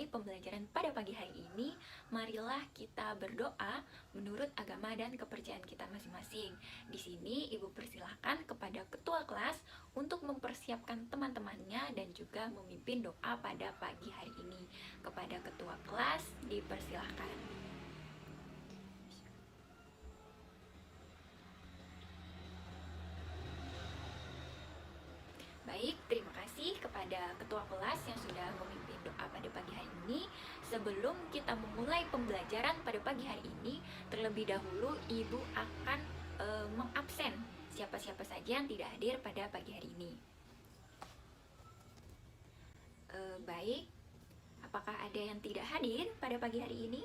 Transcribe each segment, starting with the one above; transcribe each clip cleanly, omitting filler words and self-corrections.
memulai pembelajaran pada pagi hari ini, marilah kita berdoa menurut agama dan kepercayaan kita masing-masing. Di sini Ibu persilahkan kepada ketua kelas untuk mempersiapkan teman-temannya dan juga memimpin doa pada pagi hari ini. Kepada ketua kelas dipersilahkan. Baik, terima kasih kepada ketua kelas yang sudah memimpin doa pada pagi hari ini. Sebelum kita memulai pembelajaran pada pagi hari ini, terlebih dahulu Ibu akan mengabsen siapa-siapa saja yang tidak hadir pada pagi hari ini. Baik, apakah ada yang tidak hadir pada pagi hari ini?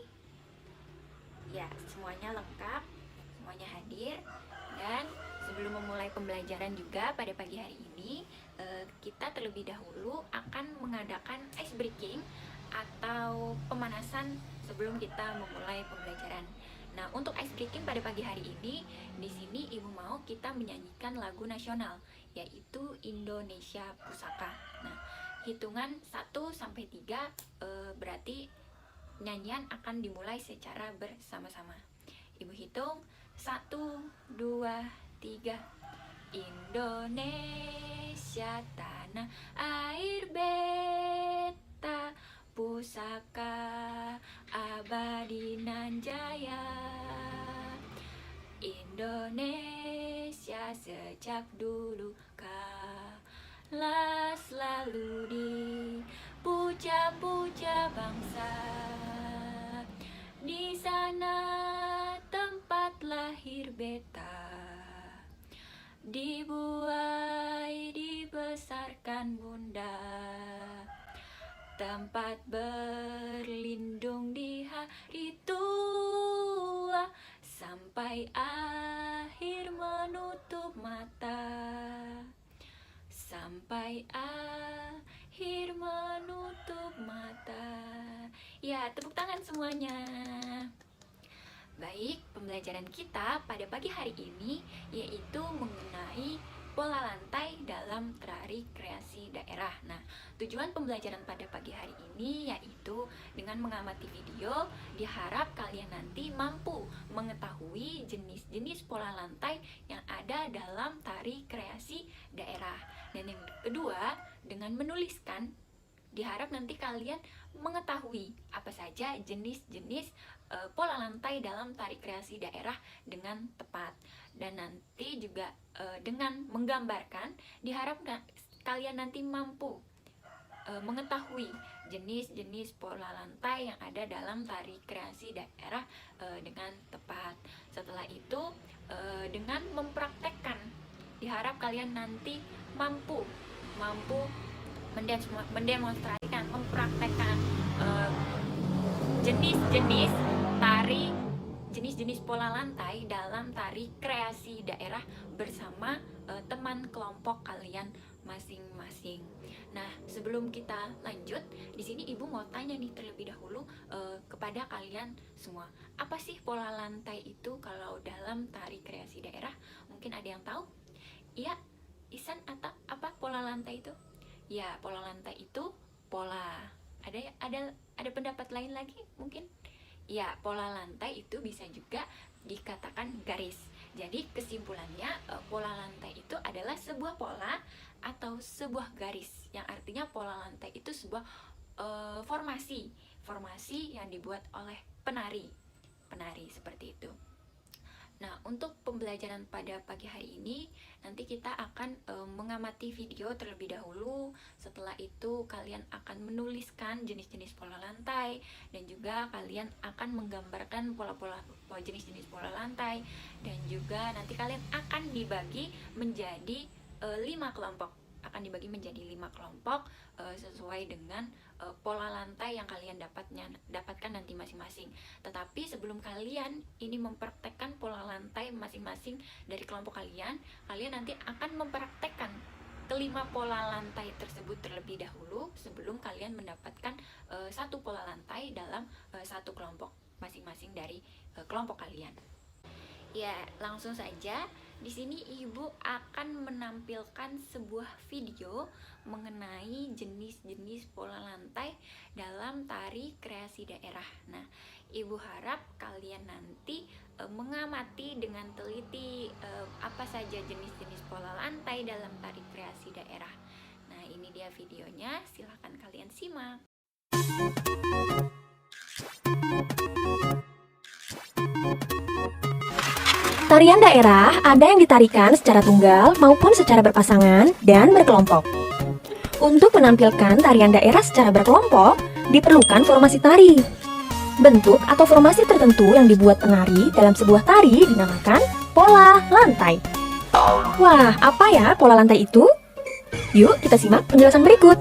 Ya, semuanya lengkap, semuanya hadir. Dan sebelum memulai pembelajaran juga pada pagi hari ini, kita terlebih dahulu akan mengadakan ice breaking atau pemanasan sebelum kita memulai pembelajaran. Nah, untuk ice breaking pada pagi hari ini, di sini Ibu mau kita menyanyikan lagu nasional, yaitu Indonesia Pusaka. Nah, hitungan 1 sampai 3 berarti nyanyian akan dimulai secara bersama-sama. Ibu hitung 1, 2, 3. Indonesia tanah air beta, pusaka abadi nan jaya. Indonesia sejak dulu kala selalu dipuja-puja bangsa. Di sana tempat lahir beta, dibuai dibesarkan bunda, tempat berlindung di hari tua, sampai akhir menutup mata, sampai akhir menutup mata. Ya, tepuk tangan semuanya. Baik, pembelajaran kita pada pagi hari ini yaitu mengenai pola lantai dalam tari kreasi daerah. Nah, tujuan pembelajaran pada pagi hari ini yaitu dengan mengamati video, diharap kalian nanti mampu mengetahui jenis-jenis pola lantai yang ada dalam tari kreasi daerah. Dan yang kedua, dengan menuliskan, diharap nanti kalian mengetahui apa saja jenis-jenis pola lantai dalam tari kreasi daerah dengan tepat. Dan nanti juga dengan menggambarkan, diharap kalian nanti mampu mengetahui jenis-jenis pola lantai yang ada dalam tari kreasi daerah dengan tepat. Setelah itu, dengan mempraktekkan, diharap kalian nanti mampu mendemonstrasikan, mempraktekkan jenis-jenis tari, jenis-jenis pola lantai dalam tari kreasi daerah bersama teman kelompok kalian masing-masing. Nah, sebelum kita lanjut, di sini Ibu mau tanya nih terlebih dahulu kepada kalian semua. Apa sih pola lantai itu kalau dalam tari kreasi daerah? Mungkin ada yang tahu? Iya, Isan, atau apa pola lantai itu? Ya, pola lantai itu pola. Ada pendapat lain lagi mungkin? Ya, pola lantai itu bisa juga dikatakan garis. Jadi kesimpulannya, pola lantai itu adalah sebuah pola atau sebuah garis, yang artinya pola lantai itu sebuah formasi yang dibuat oleh penari seperti itu. Nah, untuk pembelajaran pada pagi hari ini, nanti kita akan mengamati video terlebih dahulu. Setelah itu, kalian akan menuliskan jenis-jenis pola lantai, dan juga kalian akan menggambarkan pola-pola jenis-jenis pola lantai, dan juga nanti kalian akan dibagi menjadi 5 kelompok. Akan dibagi menjadi 5 kelompok sesuai dengan pola lantai yang kalian dapatkan nanti masing-masing. Tetapi sebelum kalian ini mempraktekkan pola lantai masing-masing dari kelompok kalian nanti akan mempraktekkan kelima pola lantai tersebut terlebih dahulu sebelum kalian mendapatkan satu pola lantai dalam satu kelompok masing-masing dari kelompok kalian. Ya, langsung saja. Di sini Ibu akan menampilkan sebuah video mengenai jenis-jenis pola lantai dalam dalam tari kreasi daerah. Nah, Ibu harap kalian nanti mengamati dengan teliti apa saja jenis-jenis pola lantai dalam tari kreasi daerah. Nah, ini dia videonya, silahkan kalian simak. Tarian daerah ada yang ditarikan secara tunggal maupun secara berpasangan dan berkelompok. Untuk menampilkan tarian daerah secara berkelompok, diperlukan formasi tari. Bentuk atau formasi tertentu yang dibuat penari dalam sebuah tari dinamakan pola lantai. Wah, apa ya pola lantai itu? Yuk kita simak penjelasan berikut.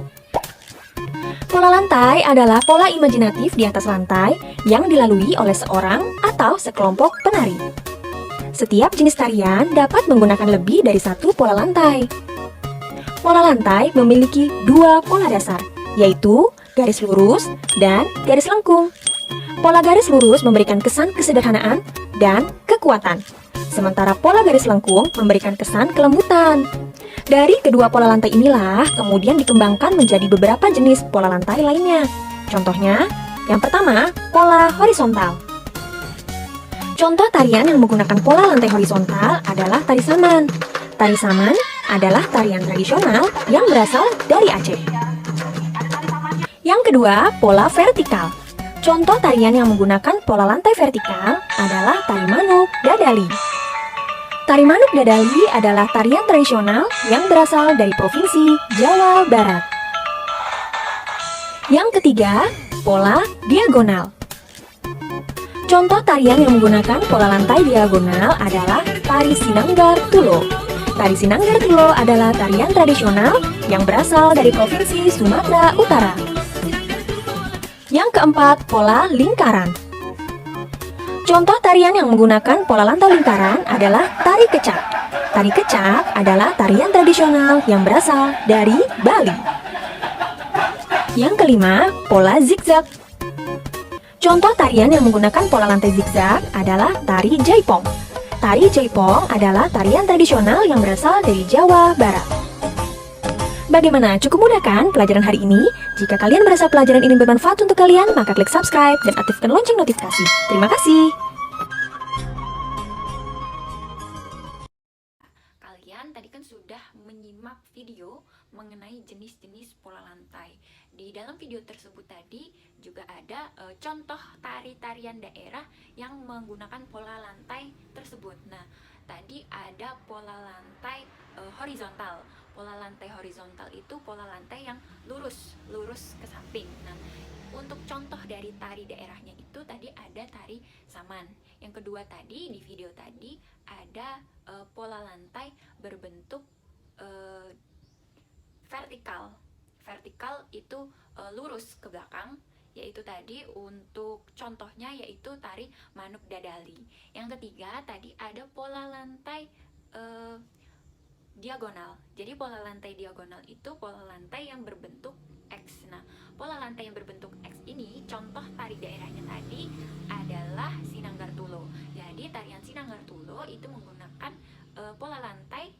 Pola lantai adalah pola imajinatif di atas lantai yang dilalui oleh seorang atau sekelompok penari. Setiap jenis tarian dapat menggunakan lebih dari satu pola lantai. Pola lantai memiliki dua pola dasar, yaitu garis lurus dan garis lengkung. Pola garis lurus memberikan kesan kesederhanaan dan kekuatan, sementara pola garis lengkung memberikan kesan kelembutan. Dari kedua pola lantai inilah kemudian dikembangkan menjadi beberapa jenis pola lantai lainnya. Contohnya, yang pertama, pola horizontal. Contoh tarian yang menggunakan pola lantai horizontal adalah tari saman. Tari saman adalah tarian tradisional yang berasal dari Aceh. Yang kedua, pola vertikal. Contoh tarian yang menggunakan pola lantai vertikal adalah tari manuk dadali. Tari manuk dadali adalah tarian tradisional yang berasal dari Provinsi Jawa Barat. Yang ketiga, pola diagonal. Contoh tarian yang menggunakan pola lantai diagonal adalah tari Sinanggar Tulo. Tari Sinanggar Tulo adalah tarian tradisional yang berasal dari Provinsi Sumatera Utara. Yang keempat, pola lingkaran. Contoh tarian yang menggunakan pola lantai lingkaran adalah tari kecak. Tari kecak adalah tarian tradisional yang berasal dari Bali. Yang kelima, pola zigzag. Contoh tarian yang menggunakan pola lantai zigzag adalah tari jaipong. Tari jaipong adalah tarian tradisional yang berasal dari Jawa Barat. Bagaimana? Cukup mudah kan pelajaran hari ini? Jika kalian merasa pelajaran ini bermanfaat untuk kalian, maka klik subscribe dan aktifkan lonceng notifikasi. Terima kasih. Kalian tadi kan sudah menyimak video mengenai jenis-jenis pola lantai. Di dalam video tersebut tadi juga ada contoh tari-tarian daerah yang menggunakan pola lantai tersebut. Nah, tadi ada pola lantai horizontal. Pola lantai horizontal itu pola lantai yang lurus ke samping. Nah, untuk contoh dari tari daerahnya itu tadi ada tari saman. Yang kedua tadi di video tadi ada pola lantai berbentuk vertikal. Vertikal itu lurus ke belakang, yaitu tadi untuk contohnya yaitu tari manuk dadali. Yang ketiga tadi ada pola lantai diagonal. Jadi pola lantai diagonal itu pola lantai yang berbentuk X. Nah, pola lantai yang berbentuk X ini contoh tari daerahnya tadi adalah Sinanggar Tulo. Jadi tarian Sinanggar Tulo itu menggunakan pola lantai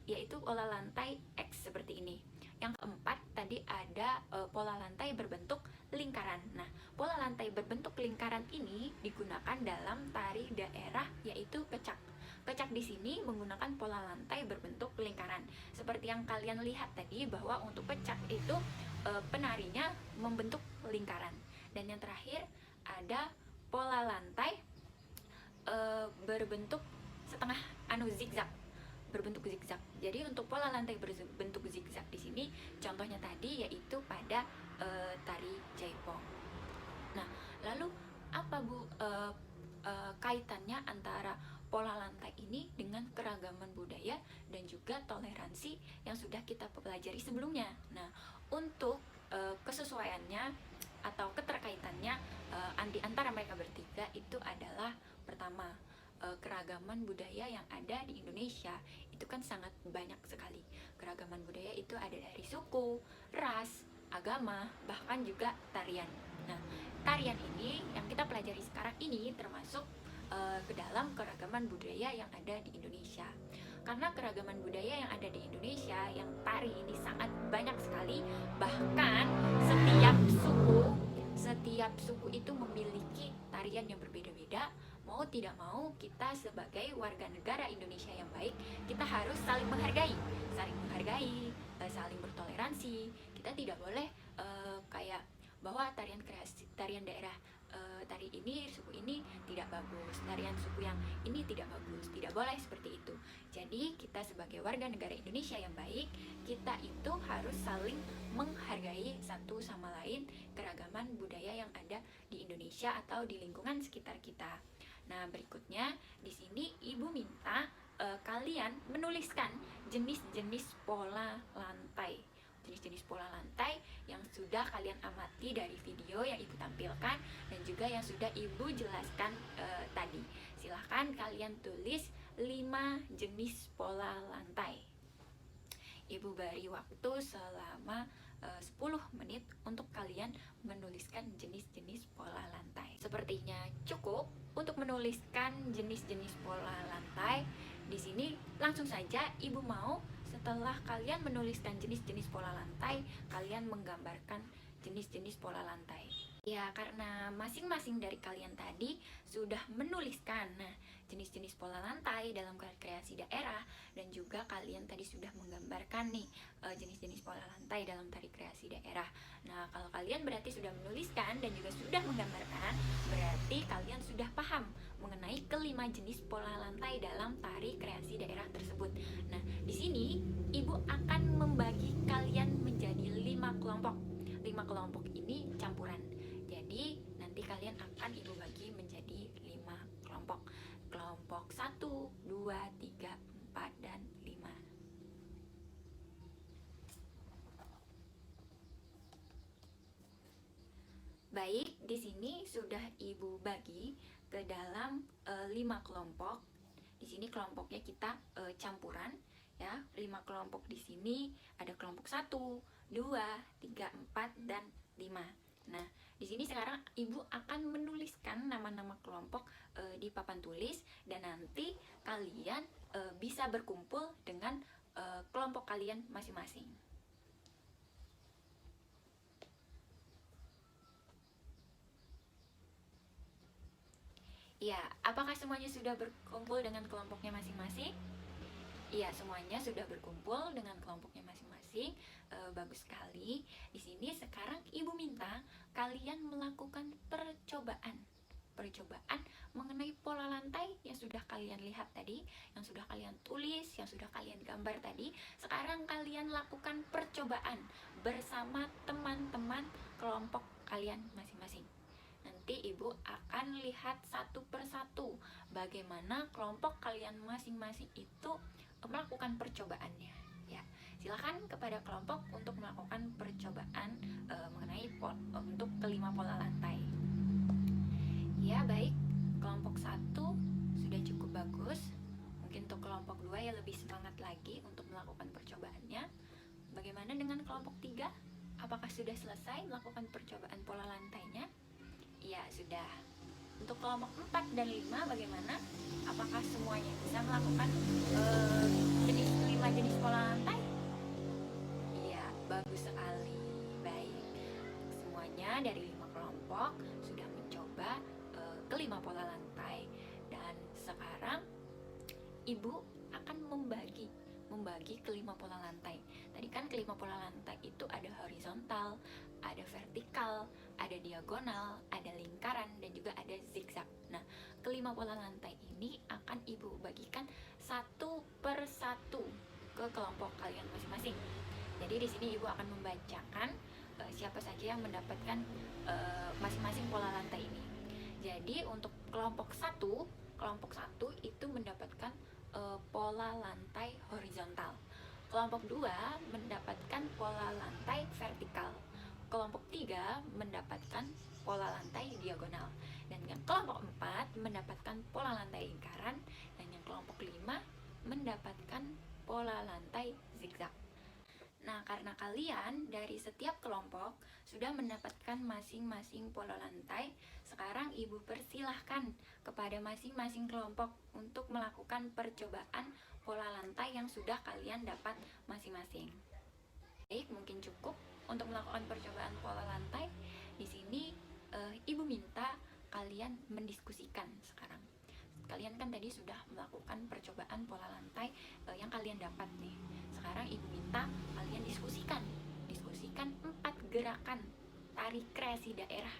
yaitu pola lantai X seperti ini. Yang keempat tadi ada pola lantai berbentuk lingkaran. Nah, pola lantai berbentuk lingkaran ini digunakan dalam tari daerah yaitu kecak. Kecak di sini menggunakan pola lantai berbentuk lingkaran. Seperti yang kalian lihat tadi bahwa untuk kecak itu penarinya membentuk lingkaran. Dan yang terakhir ada pola lantai berbentuk setengah zigzag. Berbentuk zigzag. Jadi untuk pola lantai berbentuk zigzag di sini contohnya tadi yaitu pada tari jaipong. Nah, lalu apa Bu kaitannya antara pola lantai ini dengan keragaman budaya dan juga toleransi yang sudah kita pelajari sebelumnya? Nah, untuk kesesuaiannya atau keterkaitannya di antara mereka bertiga itu adalah pertama, keragaman budaya yang ada di Indonesia itu kan sangat banyak sekali. Keragaman budaya itu ada dari suku, ras, agama, bahkan juga tarian. Nah, tarian ini yang kita pelajari sekarang ini termasuk ke dalam keragaman budaya yang ada di Indonesia. Karena keragaman budaya yang ada di Indonesia, yang tari ini sangat banyak sekali, bahkan setiap suku itu memiliki tarian yang berbeda-beda. Mau tidak mau, kita sebagai warga negara Indonesia yang baik, kita harus saling menghargai, saling bertoleransi. Kita tidak boleh kayak bahwa tarian daerah tari ini, suku ini tidak bagus, tarian suku yang ini tidak bagus. Tidak boleh seperti itu. Jadi kita sebagai warga negara Indonesia yang baik, kita itu harus saling menghargai satu sama lain keragaman budaya yang ada di Indonesia atau di lingkungan sekitar kita. Nah, berikutnya di sini Ibu minta kalian menuliskan jenis-jenis pola lantai. Jenis-jenis pola lantai yang sudah kalian amati dari video yang Ibu tampilkan dan juga yang sudah Ibu jelaskan tadi. Silahkan kalian tulis 5 jenis pola lantai. Ibu beri waktu selama 10 menit untuk kalian menuliskan jenis-jenis pola lantai. Sepertinya cukup untuk menuliskan jenis-jenis pola lantai. Di sini langsung saja Ibu mau setelah kalian menuliskan jenis-jenis pola lantai, kalian menggambarkan jenis-jenis pola lantai. Ya, karena masing-masing dari kalian tadi sudah menuliskan jenis-jenis pola lantai dalam kreasi daerah, dan juga kalian tadi sudah menggambarkan nih jenis-jenis pola lantai dalam tari kreasi daerah. Nah, kalau kalian berarti sudah menuliskan dan juga sudah menggambarkan, berarti kalian sudah paham mengenai kelima jenis pola lantai dalam tari kreasi daerah tersebut. Nah, di sini Ibu akan membagi kalian menjadi 5 kelompok. 5 kelompok ini campuran. Jadi nanti kalian akan Ibu bagi menjadi 5 kelompok. Kelompok 1, 2, 3, 4, dan 5. Baik, di sini sudah Ibu bagi ke dalam 5 kelompok. Di sini kelompoknya kita campuran ya. 5 kelompok di sini ada kelompok 1, 2, 3, 4, dan 5. Nah, di sini sekarang Ibu akan menuliskan nama-nama kelompok di papan tulis, dan nanti kalian bisa berkumpul dengan kelompok kalian masing-masing. Ya, apakah semuanya sudah berkumpul dengan kelompoknya masing-masing? Iya, semuanya sudah berkumpul dengan kelompoknya masing-masing. Bagus sekali. Di sini sekarang Ibu minta kalian melakukan percobaan mengenai pola lantai yang sudah kalian lihat tadi, yang sudah kalian tulis, yang sudah kalian gambar tadi. Sekarang kalian lakukan percobaan bersama teman-teman kelompok kalian masing-masing. Nanti Ibu akan lihat satu persatu bagaimana kelompok kalian masing-masing itu melakukan percobaannya. Ya, silakan kepada kelompok untuk melakukan percobaan mengenai untuk kelima pola lantai. Ya, baik. Kelompok 1 sudah cukup bagus. Mungkin untuk kelompok 2 ya lebih semangat lagi untuk melakukan percobaannya. Bagaimana dengan kelompok 3? Apakah sudah selesai melakukan percobaan pola lantainya? Iya, sudah. Untuk kelompok 4 dan 5 bagaimana? Apakah semuanya bisa melakukan 5 jenis pola lantai? Iya, bagus sekali. Baik. Semuanya dari 5 kelompok sudah mencoba kelima pola lantai, dan sekarang Ibu akan membagi kelima pola lantai. Tadi kan kelima pola lantai itu ada horizontal, ada vertikal, ada diagonal, ada lingkaran, dan juga ada zigzag. Nah, kelima pola lantai ini akan Ibu bagikan satu per satu ke kelompok kalian masing-masing. Jadi di sini Ibu akan membacakan siapa saja yang mendapatkan masing-masing pola lantai ini. Jadi untuk kelompok 1 itu mendapatkan pola lantai horizontal. Kelompok 2 mendapatkan pola lantai vertikal. Kelompok 3 mendapatkan pola lantai diagonal. Dan yang kelompok 4 mendapatkan pola lantai lingkaran. Dan yang kelompok 5 mendapatkan pola lantai zigzag. Nah, karena kalian dari setiap kelompok sudah mendapatkan masing-masing pola lantai, sekarang Ibu persilahkan kepada masing-masing kelompok untuk melakukan percobaan pola lantai yang sudah kalian dapat masing-masing. Baik, mungkin cukup untuk melakukan percobaan pola lantai. Di sini kalian mendiskusikan sekarang. Kalian kan tadi sudah melakukan percobaan pola lantai yang kalian dapat nih. Sekarang ibu minta kalian diskusikan 4 gerakan tari kreasi daerah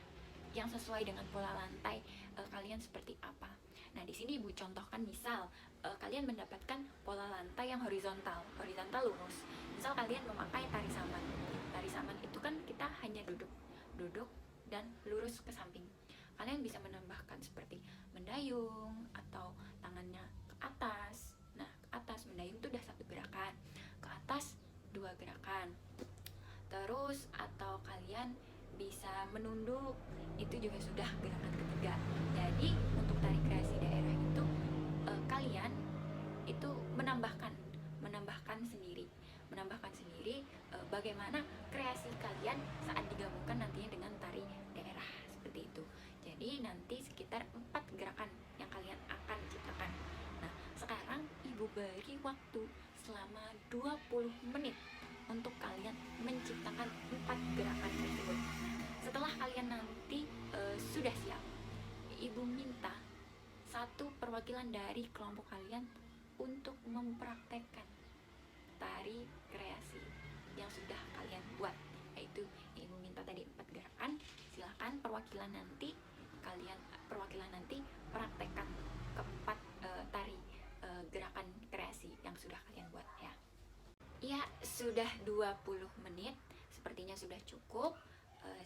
yang sesuai dengan pola lantai kalian seperti apa. Nah, di sini ibu contohkan misal kalian mendapatkan pola lantai yang horizontal lurus. Misal kalian memakai tari saman. Tari saman itu kan kita hanya duduk dan lurus ke samping. Kalian bisa menambahkan seperti mendayung atau tangannya ke atas. Nah, ke atas mendayung itu udah 1 gerakan, ke atas 2 gerakan. Terus atau kalian bisa menunduk, itu juga sudah gerakan ketiga. Jadi untuk tari kreasi daerah itu kalian itu menambahkan sendiri bagaimana kreasi kalian saat digabungkan nantinya dengan tari daerah seperti itu. Jadi nanti sekitar 4 gerakan yang kalian akan ciptakan. Nah, sekarang ibu beri waktu selama 20 menit untuk kalian menciptakan 4 gerakan tersebut. Setelah kalian nanti sudah siap, ibu minta 1 perwakilan dari kelompok kalian untuk mempraktekkan tari kreasi yang sudah kalian buat. Yaitu ibu minta tadi 4 gerakan. Silahkan perwakilan nanti praktekkan keempat tari gerakan kreasi yang sudah kalian buat ya. Ya, sudah 20 menit, sepertinya sudah cukup.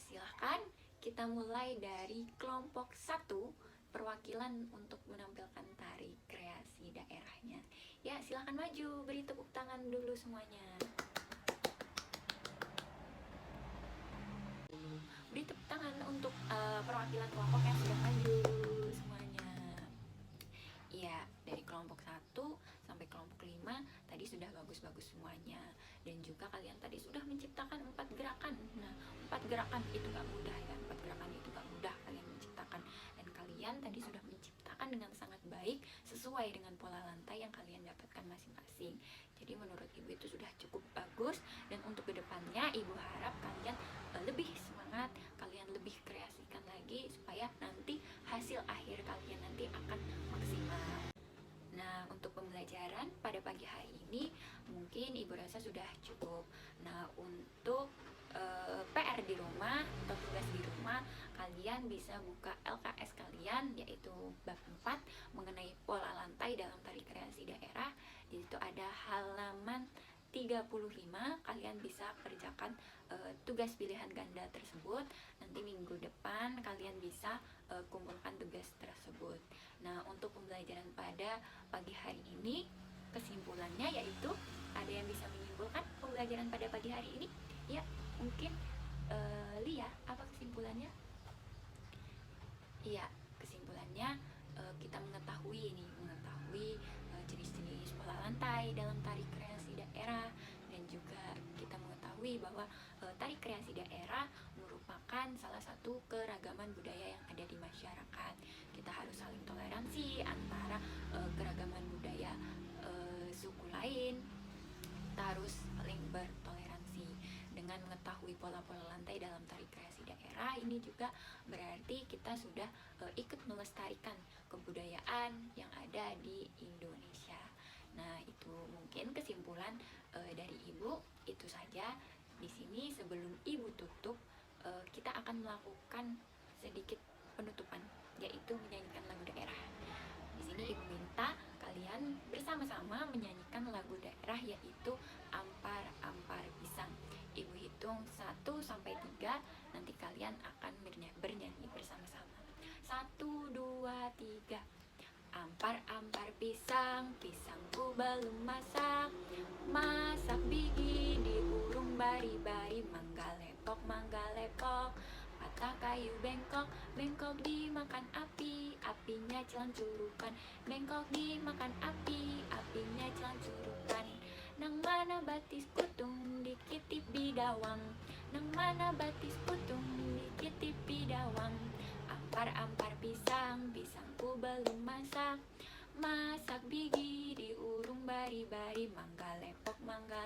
Silahkan kita mulai dari kelompok 1, perwakilan untuk menampilkan tari kreasi daerahnya. Ya, silahkan maju, beri tepuk tangan dulu semuanya. Beri tepuk tangan untuk perwakilan kelompok yang sudah maju semuanya. Ya, dari kelompok 1 sampai kelompok 5 tadi sudah bagus-bagus semuanya. Dan juga kalian tadi sudah menciptakan 4 gerakan. Nah, 4 gerakan itu gak mudah ya. 4 gerakan itu gak mudah kalian menciptakan. Dan kalian tadi sudah menciptakan dengan sangat baik sesuai dengan pola lantai yang kalian dapatkan masing-masing. Jadi menurut ibu itu sudah cukup bagus. Dan untuk kedepannya ibu harap kalian lebih semangat, kalian lebih kreasikan lagi supaya nanti hasil akhir kalian nanti akan maksimal. Nah, untuk pembelajaran pada pagi hari ini mungkin ibu rasa sudah cukup. Nah, untuk PR di rumah atau tugas di rumah, kalian bisa buka LKS kalian, yaitu bab 4 mengenai pola lantai dalam tari kreasi daerah. Di situ ada halaman 35, kalian bisa kerjakan tugas pilihan ganda tersebut. Nanti minggu depan kalian bisa kumpulkan tugas tersebut. Nah, untuk pembelajaran pada pagi hari ini, kesimpulannya yaitu, ada yang bisa menyimpulkan pembelajaran pada pagi hari ini? Ya, mungkin Lia, apa kesimpulannya? Iya, kesimpulannya kita mengetahui jenis-jenis pola lantai dalam tari kreasi daerah, dan juga kita mengetahui bahwa tari kreasi daerah merupakan salah satu keragaman budaya yang ada di masyarakat. Kita harus saling toleransi antara keragaman budaya suku lain. Kita harus saling bertoleransi. Dengan mengetahui pola-pola lantai dalam tari kreasi daerah, ini juga berarti kita sudah ikut melestarikan kebudayaan yang ada di Indonesia. Nah, itu mungkin kesimpulan dari ibu. Itu saja. Di sini sebelum ibu tutup, kita akan melakukan sedikit penutupan, yaitu menyanyikan lagu daerah. Di sini ibu minta kalian bersama-sama menyanyikan lagu daerah, yaitu Ampar Ampar Pisang. Ibu hitung 1 sampai 3, nanti kalian akan bernyanyi bersama-sama. 1, 2, 3. Ampar ampar pisang, pisangku belum masak. Masak biji di burung bari-bari, mangga lepok. Patah kayu bengkok, bengkok dimakan api, apinya celancurukan. Bengkok dimakan api, apinya celancurukan. Nang mana batis kutung, dikitip bidawang. Nang mana batis kutung, dikitip bidawang. Ampar ampar pisang, pisangku belum masak. Masak biji di urung bari-bari, mangga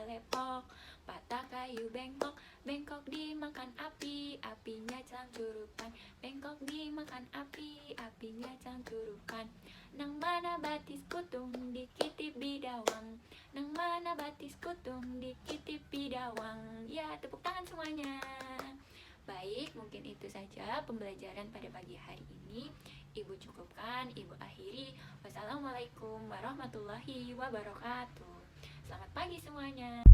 lepok. patah kayu bengkok, bengkok dimakan api, apinya cangcurukan, bengkok dimakan api, apinya cangcurukan. Nang mana batis kutung dikitip bidawang, nang mana batis kutung dikitip bidawang. Ya, tepuk tangan semuanya. Baik, mungkin itu saja pembelajaran pada pagi hari ini. Ibu cukupkan, Ibu akhiri. Wassalamualaikum warahmatullahi wabarakatuh. Selamat pagi semuanya.